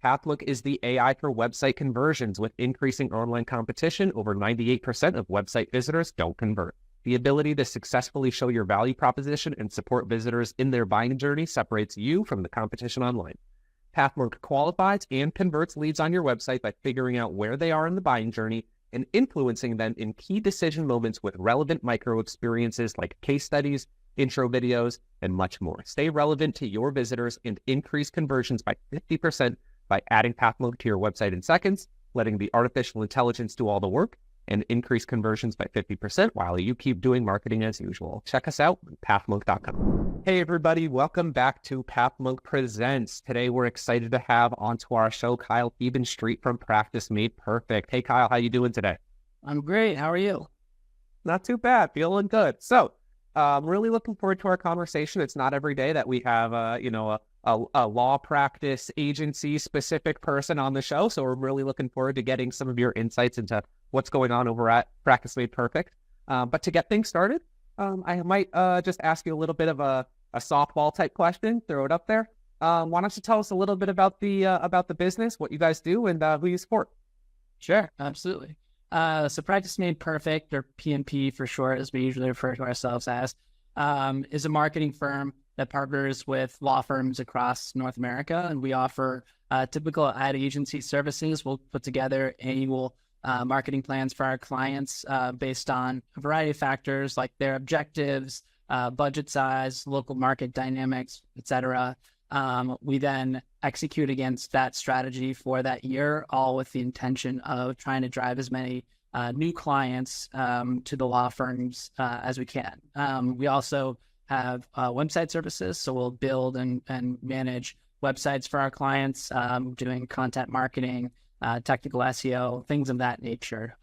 Pathlook is the AI for website conversions. With increasing online competition, over 98% of website visitors don't convert. The ability to successfully show your value proposition and support visitors in their buying journey separates you from the competition online. Pathlook qualifies and converts leads on your website by figuring out where they are in the buying journey and influencing them in key decision moments with relevant micro experiences like case studies, intro videos, and much more. Stay relevant to your visitors and increase conversions by 50% by adding Pathlook to your website in seconds, letting the artificial intelligence do all the work, and increase conversions by 50% while you keep doing marketing as usual. Check us out at pathlook.com. Hey everybody, welcome back to Pathlook Presents. Today we're excited to have onto our show Kyle Hebenstreit from Practice Made Perfect. Hey Kyle, how you doing today? I'm great. How are you? Not too bad, feeling good. So, I'm really looking forward to our conversation. It's not every day that we have a law practice agency specific person on the show. So we're really looking forward to getting some of your insights into what's going on over at Practice Made Perfect. But to get things started, I might just ask you a little bit of a softball type question, throw it up there. Why don't you tell us a little bit about the business, what you guys do, and who you support? Sure, absolutely. So Practice Made Perfect, or PMP for short, as we usually refer to ourselves as, is a marketing firm that partners with law firms across North America. And we offer typical ad agency services. We'll put together annual marketing plans for our clients based on a variety of factors like their objectives, budget size, local market dynamics, etc. We then execute against that strategy for that year, all with the intention of trying to drive as many new clients to the law firms as we can. We also have website services, so we'll build and manage websites for our clients, doing content marketing, technical SEO, things of that nature,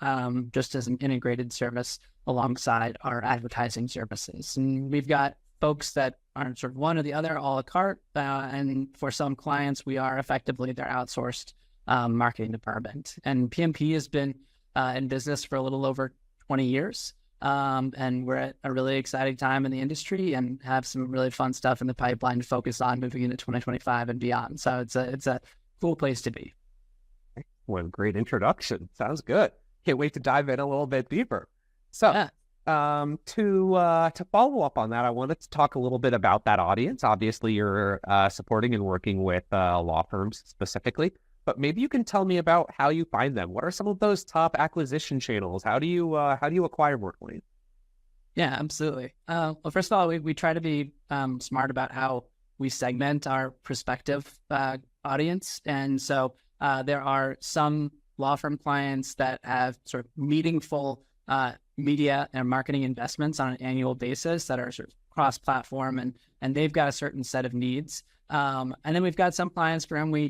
just as an integrated service alongside our advertising services. And we've got folks that are sort of one or the other, a la carte, and for some clients, we are effectively their outsourced marketing department. And PMP has been in business for a little over 20 years, and we're at a really exciting time in the industry and have some really fun stuff in the pipeline to focus on moving into 2025 and beyond. So it's a cool place to be. Well, great introduction. Sounds good. Can't wait to dive in a little bit deeper. So. Yeah. To follow up on that, I wanted to talk a little bit about that audience. Obviously, you're supporting and working with law firms specifically, but maybe you can tell me about how you find them. What are some of those top acquisition channels? How do you acquire more clients? Yeah, absolutely. Well, first of all, we try to be smart about how we segment our prospective audience, and so there are some law firm clients that have sort of meaningful media and marketing investments on an annual basis that are sort of cross-platform, and they've got a certain set of needs. And then we've got some clients for whom we,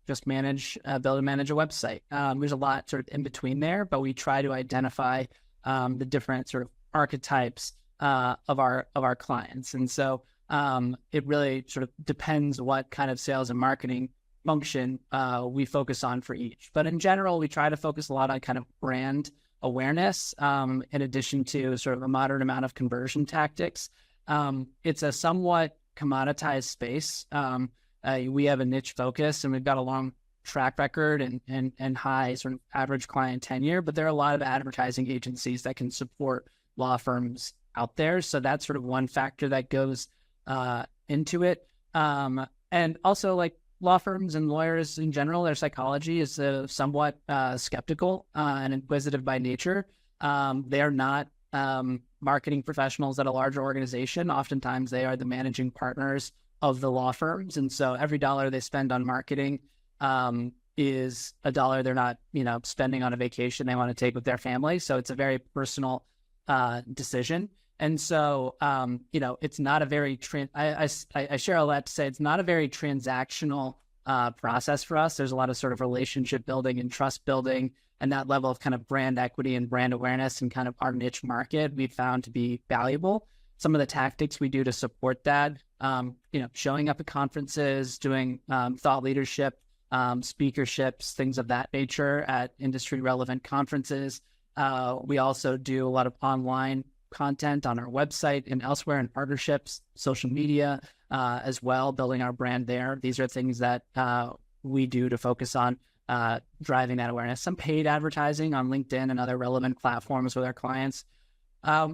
just build and manage a website. There's a lot sort of in between there, but we try to identify the different sort of archetypes of our clients. And so it really sort of depends what kind of sales and marketing function we focus on for each. But in general, we try to focus a lot on kind of brand awareness, in addition to sort of a moderate amount of conversion tactics. It's a somewhat commoditized space. We have a niche focus, and we've got a long track record and high sort of average client tenure, but there are a lot of advertising agencies that can support law firms out there. So that's sort of one factor that goes into it. And also, like, law firms and lawyers in general, their psychology is somewhat skeptical and inquisitive by nature. They are not marketing professionals at a larger organization. Oftentimes, they are the managing partners of the law firms. And so every dollar they spend on marketing is a dollar they're not, spending on a vacation they want to take with their family. So it's a very personal decision. And so, it's not a very, I share a lot to say, it's not a very transactional process for us. There's a lot of sort of relationship building and trust building, and that level of kind of brand equity and brand awareness and kind of our niche market we found to be valuable. Some of the tactics we do to support that, showing up at conferences, doing thought leadership, speakerships, things of that nature at industry relevant conferences. We also do a lot of online content on our website and elsewhere in partnerships, social media as well, building our brand there. These are things that we do to focus on driving that awareness. Some paid advertising on LinkedIn and other relevant platforms with our clients.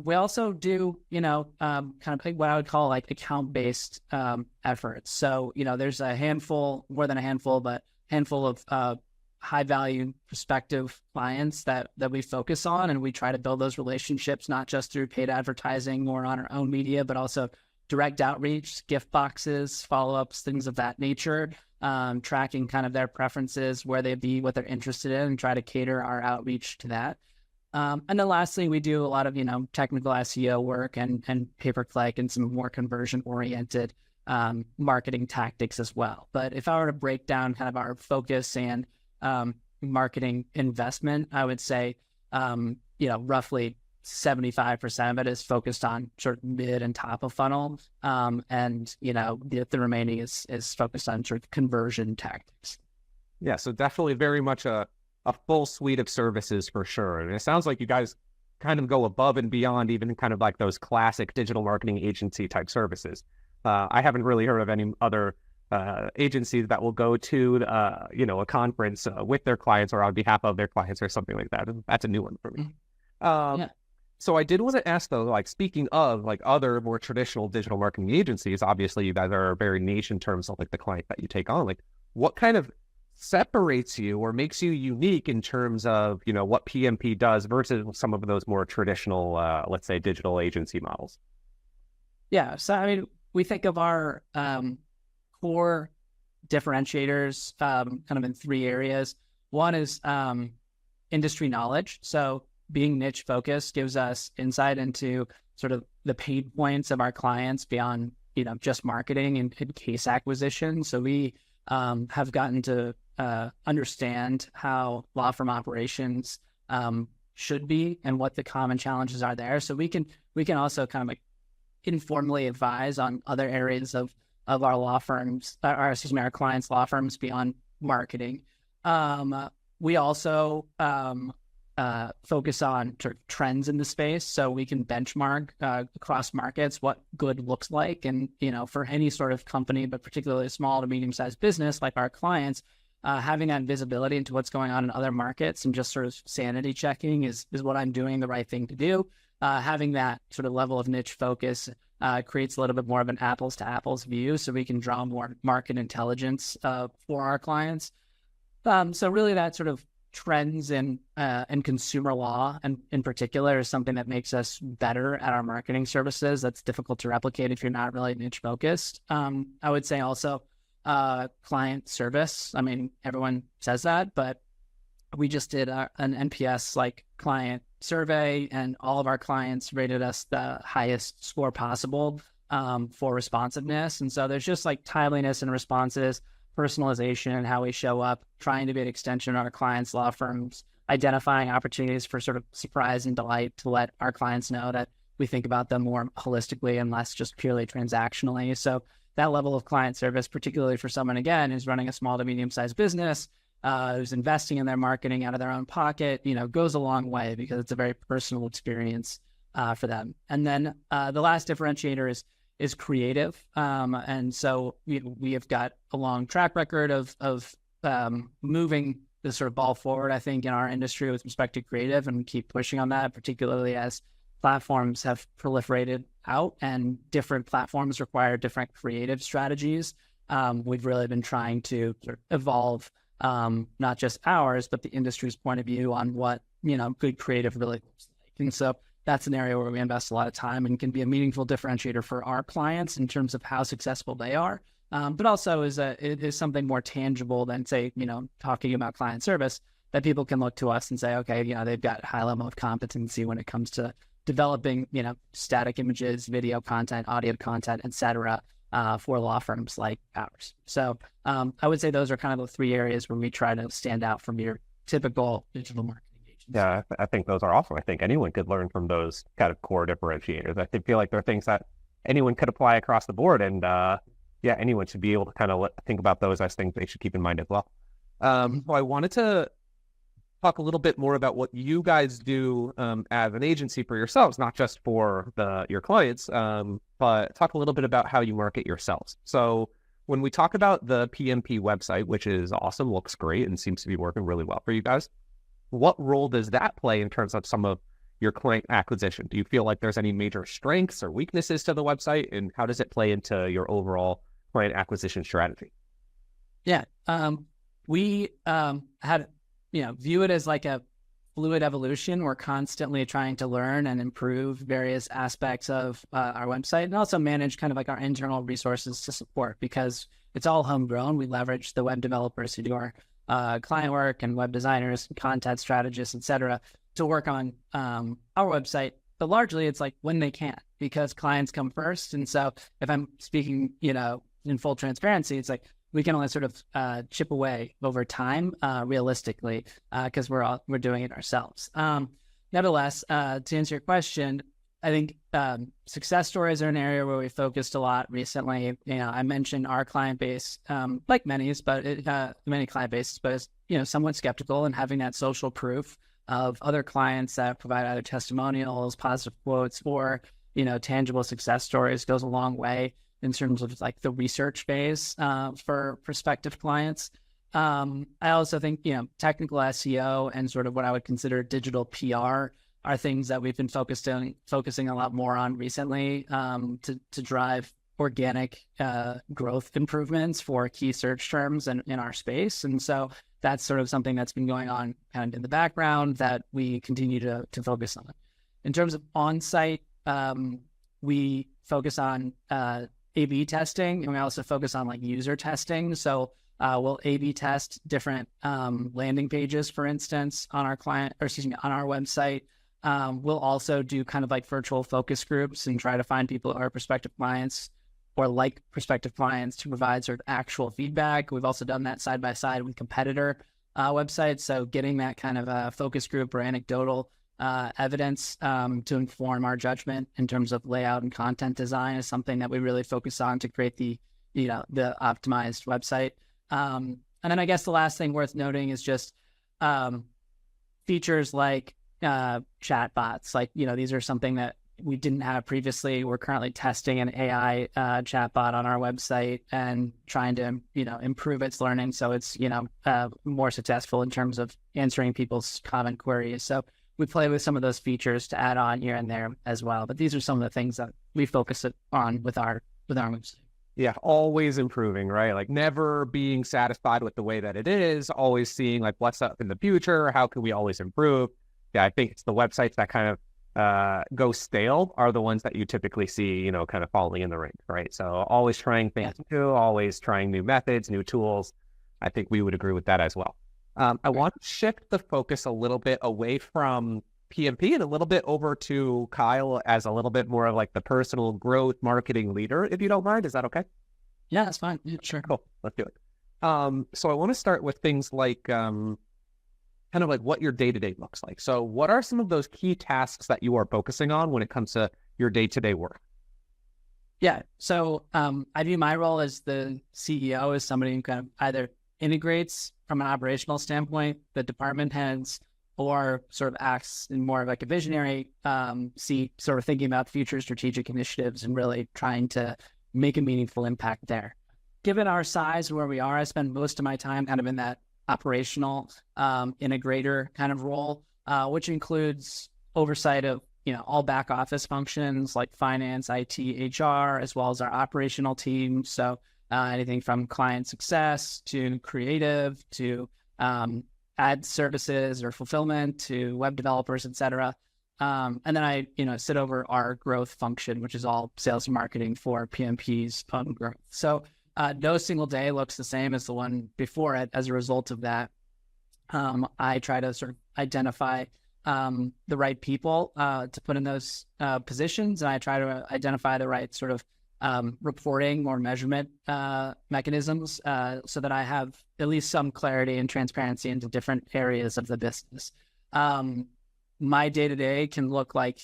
We also do, kind of what I would call like account-based efforts. So, there's more than a handful, but handful of high-value prospective clients that we focus on, and we try to build those relationships not just through paid advertising or on our own media, but also direct outreach, gift boxes, follow-ups, things of that nature, tracking kind of their preferences, where they be, what they're interested in, and try to cater our outreach to that. And then lastly, we do a lot of, technical SEO work and pay-per-click and some more conversion-oriented marketing tactics as well. But if I were to break down kind of our focus and marketing investment, I would say, roughly 75% of it is focused on sort of mid and top of funnel. And, the remaining is focused on sort of conversion tactics. Yeah, so definitely very much a full suite of services for sure. And it sounds like you guys kind of go above and beyond even kind of like those classic digital marketing agency type services. I haven't really heard of any other agencies that will go to, a conference with their clients or on behalf of their clients or something like that. That's a new one for me. So I did want to ask though, like speaking of like other more traditional digital marketing agencies, obviously you guys are very niche in terms of like the client that you take on. Like what kind of separates you or makes you unique in terms of, what PMP does versus some of those more traditional, let's say, digital agency models? Yeah. So, I mean, we think of our core differentiators kind of in three areas. One is industry knowledge. So being niche focused gives us insight into sort of the pain points of our clients beyond, just marketing and case acquisition. So we have gotten to understand how law firm operations should be and what the common challenges are there. So we can also kind of like informally advise on other areas of our law firms, our clients' law firms beyond marketing. We also focus on sort of trends in the space, so we can benchmark across markets what good looks like. And, for any sort of company, but particularly a small to medium-sized business like our clients, having that visibility into what's going on in other markets and just sort of sanity checking is what I'm doing the right thing to do. Having that sort of level of niche focus creates a little bit more of an apples to apples view, so we can draw more market intelligence for our clients. So really that sort of trends in consumer law and in particular is something that makes us better at our marketing services. That's difficult to replicate if you're not really niche focused. I would say also client service. I mean, everyone says that, but we just did an NPS like client survey, and all of our clients rated us the highest score possible for responsiveness. And so there's just like timeliness and responses, personalization, and how we show up, trying to be an extension of our clients' law firms, identifying opportunities for sort of surprise and delight to let our clients know that we think about them more holistically and less just purely transactionally. So that level of client service, particularly for someone, again, who's running a small to medium-sized business, who's investing in their marketing out of their own pocket, goes a long way because it's a very personal experience for them. And then the last differentiator is creative. And so we have got a long track record of moving the sort of ball forward, I think, in our industry with respect to creative, and we keep pushing on that, particularly as platforms have proliferated out and different platforms require different creative strategies. We've really been trying to sort of evolve not just ours, but the industry's point of view on what, good creative really looks like. And so that's an area where we invest a lot of time and can be a meaningful differentiator for our clients in terms of how successful they are. But also is something more tangible than, say, talking about client service, that people can look to us and say, okay, they've got high level of competency when it comes to developing, static images, video content, audio content, et cetera, for law firms like ours. So I would say those are kind of the three areas where we try to stand out from your typical digital marketing agency. Yeah, I think those are awesome. I think anyone could learn from those kind of core differentiators. I feel like they're things that anyone could apply across the board, and anyone should be able to kind of think about those as things they should keep in mind as well. So I wanted to talk a little bit more about what you guys do as an agency for yourselves, not just for your clients, but talk a little bit about how you market yourselves. So when we talk about the PMP website, which is awesome, looks great, and seems to be working really well for you guys, what role does that play in terms of some of your client acquisition? Do you feel like there's any major strengths or weaknesses to the website, and how does it play into your overall client acquisition strategy? Yeah, we had, view it as like a fluid evolution. We're constantly trying to learn and improve various aspects of our website, and also manage kind of like our internal resources to support, because it's all homegrown. We leverage the web developers who do our client work, and web designers, and content strategists, et cetera, to work on our website. But largely it's like when they can, because clients come first. And so if I'm speaking, in full transparency, it's like we can only sort of chip away over time, realistically, because we're doing it ourselves. Nevertheless, to answer your question, I think success stories are an area where we focused a lot recently. I mentioned our client base, like many client bases, but it's somewhat skeptical, and having that social proof of other clients that provide either testimonials, positive quotes, or tangible success stories goes a long way in terms of like the research phase for prospective clients. I also think, technical SEO and sort of what I would consider digital PR are things that we've been focusing a lot more on recently to drive organic growth improvements for key search terms in our space. And so that's sort of something that's been going on kind of in the background that we continue to focus on. In terms of on-site, we focus on A/B testing, and we also focus on like user testing. So we'll A/B test different landing pages, for instance, on our on our website. We'll also do kind of like virtual focus groups and try to find people who are prospective clients or like prospective clients to provide sort of actual feedback. We've also done that side by side with competitor websites. So getting that kind of focus group or anecdotal evidence to inform our judgment in terms of layout and content design is something that we really focus on to create the optimized website. And then I guess the last thing worth noting is just features like chat bots. Like, these are something that we didn't have previously. We're currently testing an AI chat bot on our website and trying to, improve its learning so it's, more successful in terms of answering people's common queries. So we play with some of those features to add on here and there as well. But these are some of the things that we focus on with our website. Yeah, always improving, right? Like never being satisfied with the way that it is, always seeing like what's up in the future, how can we always improve? Yeah, I think it's the websites that kind of go stale are the ones that you typically see, kind of falling in the ring, right? So always trying things new, always trying new methods, new tools. I think we would agree with that as well. I want to shift the focus a little bit away from PMP and a little bit over to Kyle as a little bit more of like the personal growth marketing leader, if you don't mind. Is that okay? Yeah, that's fine. Yeah, sure. Cool. Let's do it. So I want to start with things like kind of like what your day-to-day looks like. So what are some of those key tasks that you are focusing on when it comes to your day-to-day work? Yeah. So I view my role as the CEO as somebody who kind of either integrates from an operational standpoint, the department heads, or sort of acts in more of like a visionary seat, sort of thinking about future strategic initiatives and really trying to make a meaningful impact there. Given our size, where we are, I spend most of my time kind of in that operational integrator kind of role, which includes oversight of all back office functions like finance, IT, HR, as well as our operational team. So anything from client success to creative to ad services or fulfillment to web developers, et cetera. And then I sit over our growth function, which is all sales and marketing for PMP's growth. So no single day looks the same as the one before it. As a result of that, I try to sort of identify the right people to put in those positions, and I try to identify the right sort of reporting or measurement mechanisms so that I have at least some clarity and transparency into different areas of the business. My day-to-day can look like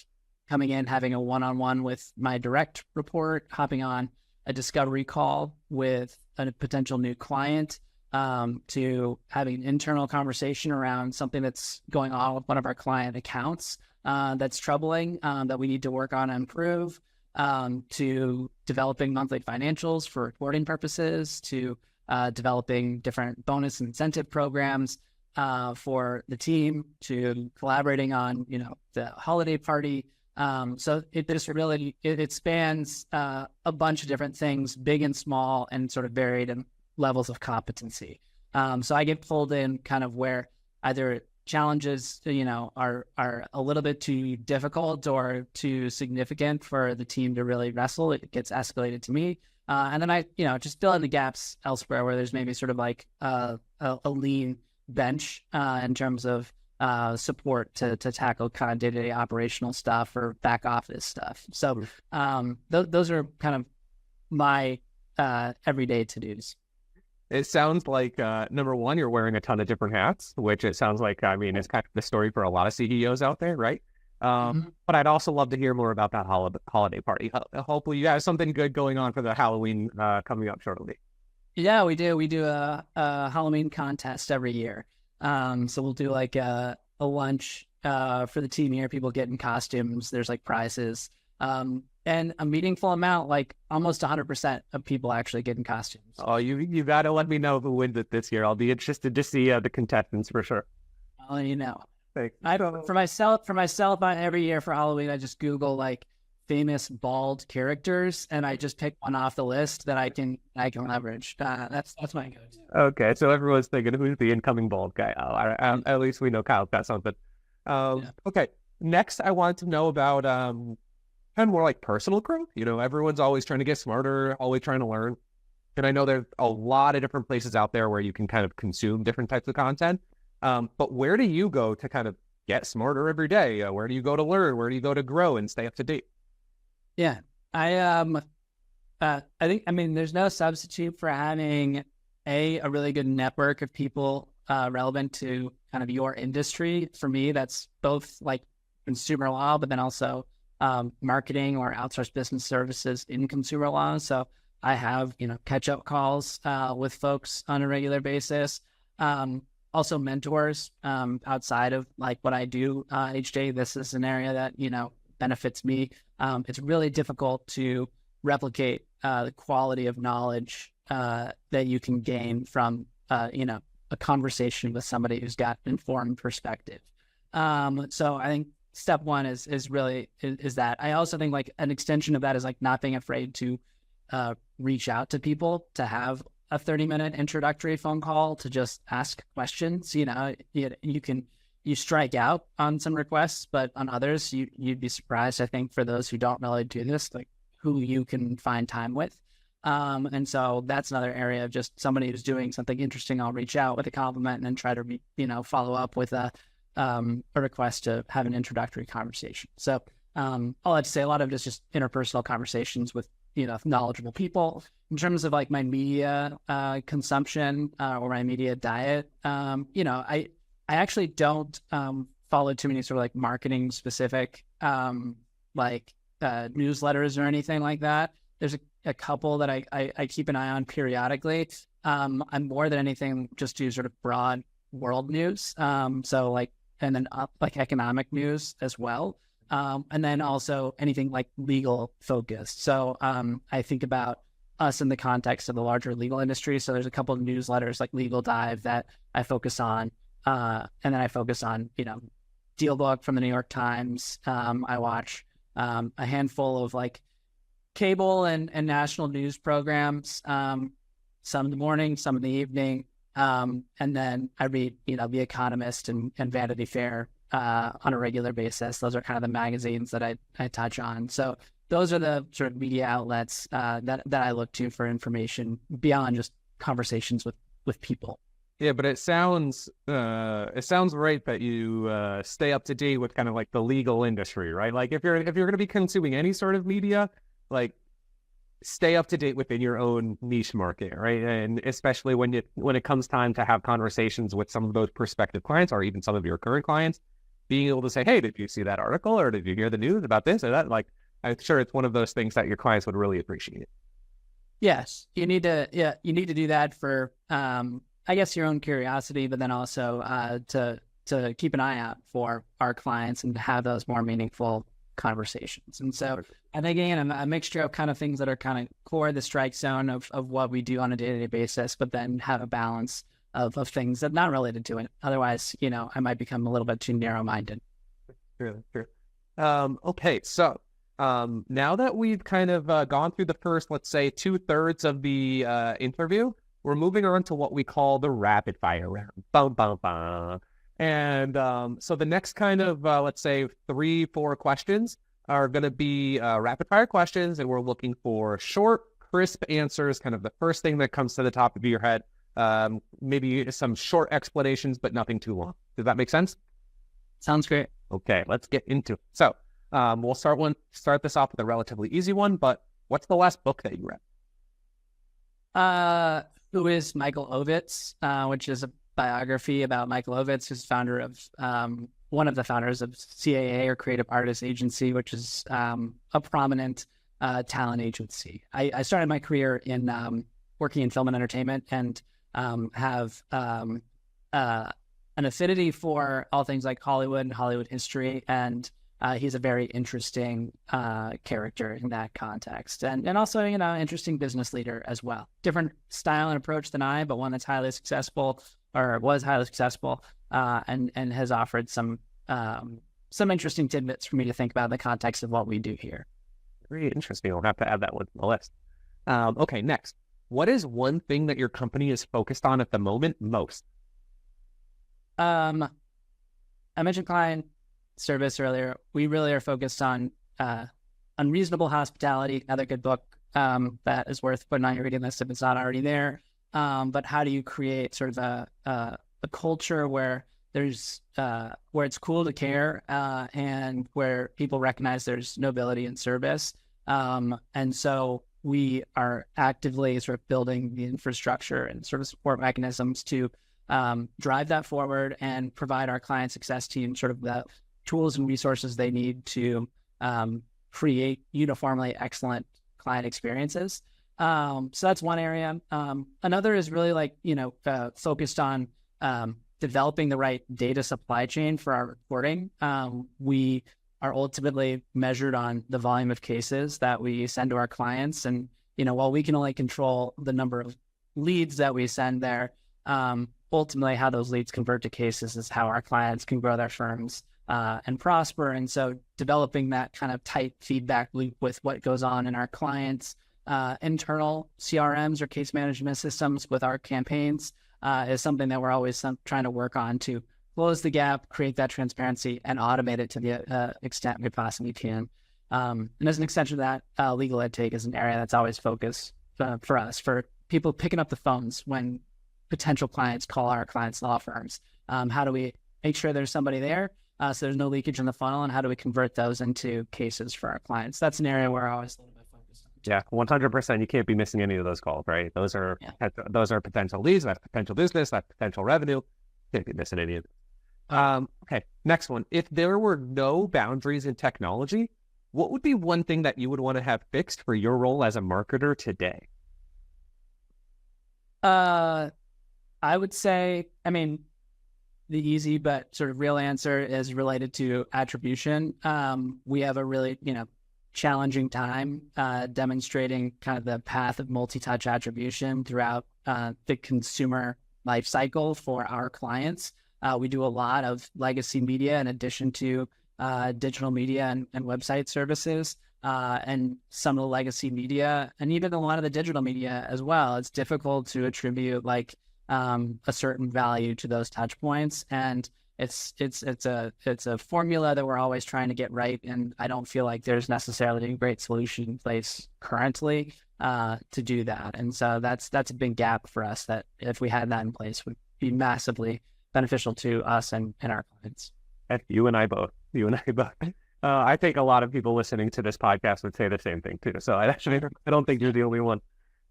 coming in, having a one-on-one with my direct report, hopping on a discovery call with a potential new client, to having an internal conversation around something that's going on with one of our client accounts that's troubling, that we need to work on and improve, to developing monthly financials for reporting purposes, to developing different bonus and incentive programs for the team, to collaborating on, the holiday party. So it just really, it spans a bunch of different things, big and small, and sort of varied in levels of competency. So I get pulled in kind of where either challenges, are a little bit too difficult or too significant for the team to really wrestle. It gets escalated to me. And then I, just fill in the gaps elsewhere where there's maybe sort of like a lean bench in terms of support to tackle kind of day-to-day operational stuff or back office stuff. So those are kind of my everyday to-dos. It sounds like, number one, you're wearing a ton of different hats, which it sounds like, it's kind of the story for a lot of CEOs out there, right? But I'd also love to hear more about that holiday party. Hopefully you have something good going on for the Halloween coming up shortly. Yeah, we do. We do a Halloween contest every year. So we'll do like a lunch for the team here. People get in costumes. There's like prizes. And a meaningful amount, like almost 100% of people actually get in costumes. Oh, you got to let me know who wins it this year. I'll be interested to see the contestants for sure. I'll let you know. Thanks. For myself, every year for Halloween, I just Google like famous bald characters, and I just pick one off the list that I can leverage. That's my go-to. Okay, so everyone's thinking, who's the incoming bald guy? At least we know Kyle's got something. Okay, next I wanted to know about kind of more like personal growth. Everyone's always trying to get smarter, always trying to learn. And I know there's a lot of different places out there where you can kind of consume different types of content. But where do you go to kind of get smarter every day? Where do you go to learn? Where do you go to grow and stay up to date? Yeah, I think, there's no substitute for having a really good network of people relevant to kind of your industry. For me, that's both like consumer law, but then also marketing or outsourced business services in consumer law. So I have, catch-up calls with folks on a regular basis. Also mentors outside of like what I do each day. This is an area that, benefits me. It's really difficult to replicate the quality of knowledge that you can gain from, a conversation with somebody who's got informed perspective. So I think step one is that. I also think like an extension of that is like not being afraid to reach out to people, to have a 30-minute introductory phone call, to just ask questions. You strike out on some requests, but on others, you'd be surprised, I think, for those who don't really do this, like who you can find time with. And so that's another area of just somebody who's doing something interesting. I'll reach out with a compliment and then try to, follow up with a request to have an introductory conversation. So I'll have to say a lot of it is just interpersonal conversations with, knowledgeable people. In terms of like my media consumption or my media diet, I actually don't follow too many sort of like marketing specific newsletters or anything like that. There's a couple that I keep an eye on periodically. I'm more than anything just do sort of broad world news. So like, and then like economic news as well. And then also anything like legal focused. So I think about us in the context of the larger legal industry. So there's a couple of newsletters like Legal Dive that I focus on. And then I focus on, Deal Book from the New York Times. I watch a handful of like cable and national news programs, some in the morning, some in the evening. And then I read, The Economist and Vanity Fair on a regular basis. Those are kind of the magazines that I touch on. So those are the sort of media outlets that I look to for information beyond just conversations with people. Yeah, but it sounds right that you stay up to date with kind of like the legal industry, right? Like if you're going to be consuming any sort of media, like stay up to date within your own niche market, right? And especially when it comes time to have conversations with some of those prospective clients or even some of your current clients, being able to say, "Hey, did you see that article or did you hear the news about this or that?" Like, I'm sure it's one of those things that your clients would really appreciate. Yes, you need to do that for I guess your own curiosity, but then also to keep an eye out for our clients and to have those more meaningful conversations. And so I think, again, a mixture of kind of things that are kind of core, the strike zone of what we do on a day-to-day basis, but then have a balance of things that are not related to it. Otherwise, I might become a little bit too narrow-minded. True. Okay, so now that we've kind of gone through the first, let's say, 2/3 of the interview, we're moving on to what we call the rapid fire round. Bum, bum, bum. And so the next kind of, let's say, 3-4 questions are going to be rapid fire questions, and we're looking for short, crisp answers, kind of the first thing that comes to the top of your head. Maybe some short explanations, but nothing too long. Does that make sense? Sounds great. Okay, let's get into it. So we'll start this off with a relatively easy one, but what's the last book that you read? Who is Michael Ovitz, which is a biography about Michael Ovitz, who's founder of one of the founders of CAA, or Creative Artists Agency, which is a prominent talent agency. I started my career in working in film and entertainment, and have an affinity for all things like Hollywood and Hollywood history, and he's a very interesting character in that context, and also interesting business leader as well. Different style and approach than I, but one that's highly successful, or was highly successful, and has offered some interesting tidbits for me to think about in the context of what we do here. Very interesting. I'll have to add that one to the list. Okay, next. What is one thing that your company is focused on at the moment most? I mentioned client service earlier. We really are focused on Unreasonable Hospitality, another good book that is worth putting on your reading list if it's not already there. But how do you create sort of a culture where there's where it's cool to care, and where people recognize there's nobility in service. And so we are actively sort of building the infrastructure and sort of support mechanisms to drive that forward and provide our client success team sort of the tools and resources they need to create uniformly excellent client experiences. So that's one area. Another is really focused on developing the right data supply chain for our reporting. We are ultimately measured on the volume of cases that we send to our clients. And, while we can only control the number of leads that we send there, ultimately how those leads convert to cases is how our clients can grow their firms and prosper. And so developing that kind of tight feedback loop with what goes on in our clients' internal CRMs or case management systems with our campaigns is something that we're always trying to work on to close the gap, create that transparency, and automate it to the extent we possibly can. And as an extension of that, legal ed tech is an area that's always focused for us, for people picking up the phones when potential clients call our clients' law firms. How do we make sure there's somebody there so there's no leakage in the funnel, and how do we convert those into cases for our clients? That's an area where we're always a little bit focused on. Yeah, 100%. You can't be missing any of those calls, right? Those are potential leads, that's potential business, that's potential revenue. Can't be missing any of it. Okay, next one. If there were no boundaries in technology, what would be one thing that you would want to have fixed for your role as a marketer today? I would say, the easy but sort of real answer is related to attribution. We have a really, challenging time demonstrating kind of the path of multi-touch attribution throughout the consumer life cycle for our clients. We do a lot of legacy media in addition to digital media and website services, and some of the legacy media, and even a lot of the digital media as well. It's difficult to attribute a certain value to those touch points, and it's a formula that we're always trying to get right. And I don't feel like there's necessarily a great solution in place currently to do that. And so that's a big gap for us that if we had that in place would be massively beneficial to us and our clients. You and I both. I think a lot of people listening to this podcast would say the same thing too. So I don't think you're the only one.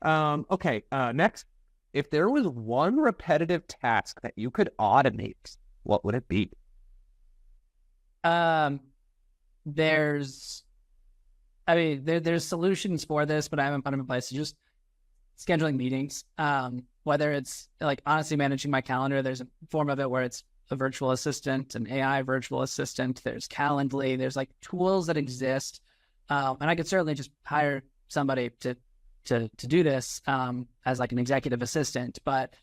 Okay. Next, if there was one repetitive task that you could automate, what would it be? There's solutions for this, but I haven't put them in place. So just scheduling meetings. whether it's like honestly managing my calendar, there's a form of it where it's a virtual assistant, an AI virtual assistant, there's Calendly, there's like tools that exist. And I could certainly just hire somebody to do this as like an executive assistant, but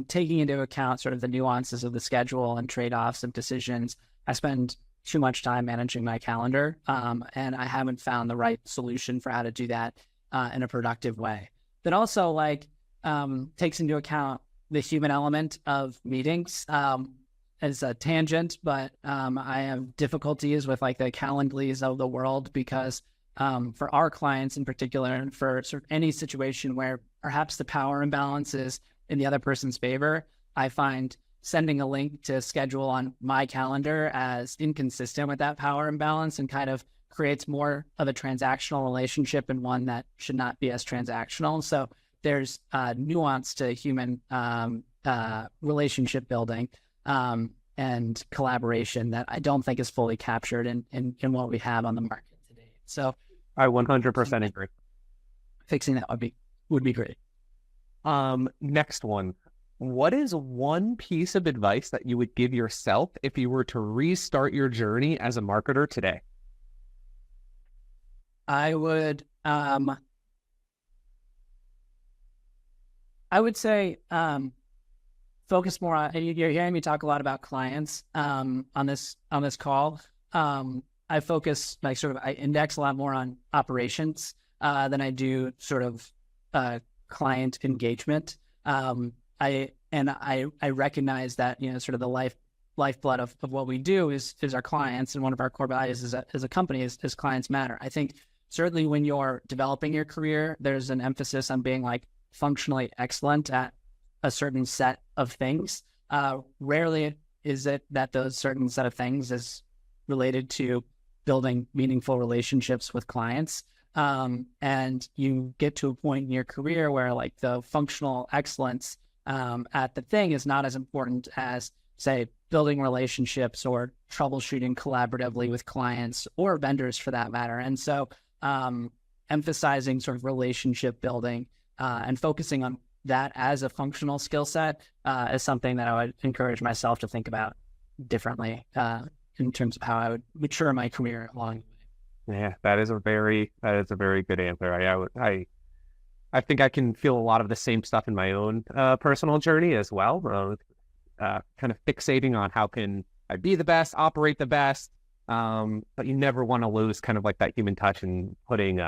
taking into account sort of the nuances of the schedule and trade-offs of decisions, I spend too much time managing my calendar, and I haven't found the right solution for how to do that in a productive way. That also like takes into account the human element of meetings. As a tangent, but I have difficulties with like the Calendlys of the world because for our clients in particular, and for sort of any situation where perhaps the power imbalance is in the other person's favor, I find sending a link to schedule on my calendar as inconsistent with that power imbalance and kind of creates more of a transactional relationship and one that should not be as transactional. So there's nuance to human relationship building and collaboration that I don't think is fully captured in what we have on the market today. So I 100% agree. Fixing that would be great. Next one. What is one piece of advice that you would give yourself if you were to restart your journey as a marketer today? I would say focus more on, and you're hearing me talk a lot about clients on this call. I focus I index a lot more on operations than I do sort of client engagement. I recognize that, sort of the lifeblood of what we do is our clients, and one of our core values as a company is clients matter. I think certainly when you're developing your career, there's an emphasis on being like functionally excellent at a certain set of things. Rarely is it that those certain set of things is related to building meaningful relationships with clients. And you get to a point in your career where like the functional excellence at the thing is not as important as, say, building relationships or troubleshooting collaboratively with clients or vendors for that matter. And so emphasizing sort of relationship building and focusing on that as a functional skill set is something that I would encourage myself to think about differently in terms of how I would mature my career along the way. Yeah, that is a very good answer. I think I can feel a lot of the same stuff in my own personal journey as well. Kind of fixating on how can I be the best, operate the best, but you never want to lose kind of like that human touch and putting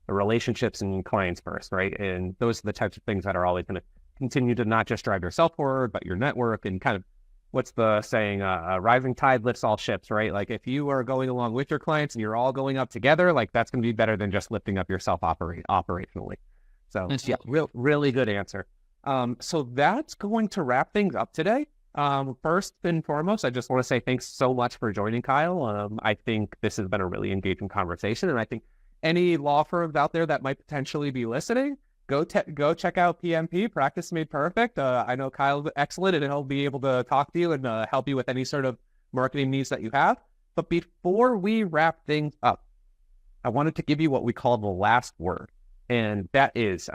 relationships and clients first, right? And those are the types of things that are always going to continue to not just drive yourself forward, but your network and kind of what's the saying, rising tide lifts all ships, right? Like if you are going along with your clients and you're all going up together, like that's going to be better than just lifting up yourself operationally. So yeah, really good answer. So that's going to wrap things up today. First and foremost, I just want to say thanks so much for joining, Kyle. I think this has been a really engaging conversation, and I think any law firms out there that might potentially be listening, go check out PMP, Practice Made Perfect. I know Kyle's excellent, and he'll be able to talk to you and help you with any sort of marketing needs that you have. But before we wrap things up, I wanted to give you what we call the last word. And that is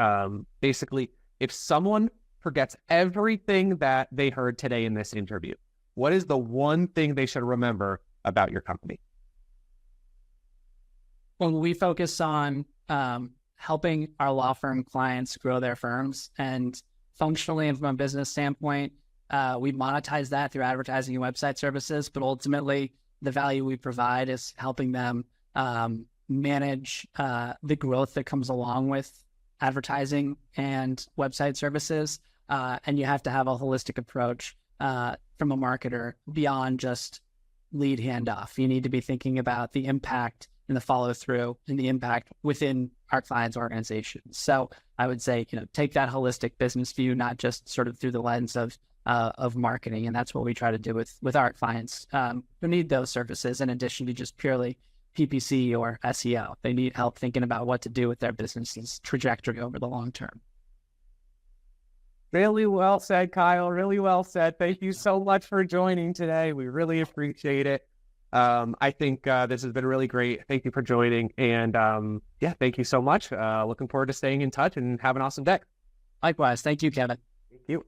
basically, if someone forgets everything that they heard today in this interview, what is the one thing they should remember about your company? When we focus on helping our law firm clients grow their firms, and functionally and from a business standpoint, we monetize that through advertising and website services, but ultimately the value we provide is helping them manage the growth that comes along with advertising and website services. And you have to have a holistic approach from a marketer beyond just lead handoff. You need to be thinking about the impact and the follow through and the impact within our clients' organizations. So I would say, take that holistic business view, not just sort of through the lens of marketing. And that's what we try to do with our clients who need those services in addition to just purely PPC or SEO. They need help thinking about what to do with their business's trajectory over the long term. Really well said, Kyle. Really well said. Thank you so much for joining today. We really appreciate it. I think this has been really great. Thank you for joining. And thank you so much. Looking forward to staying in touch and have an awesome day. Likewise. Thank you, Kevin. Thank you.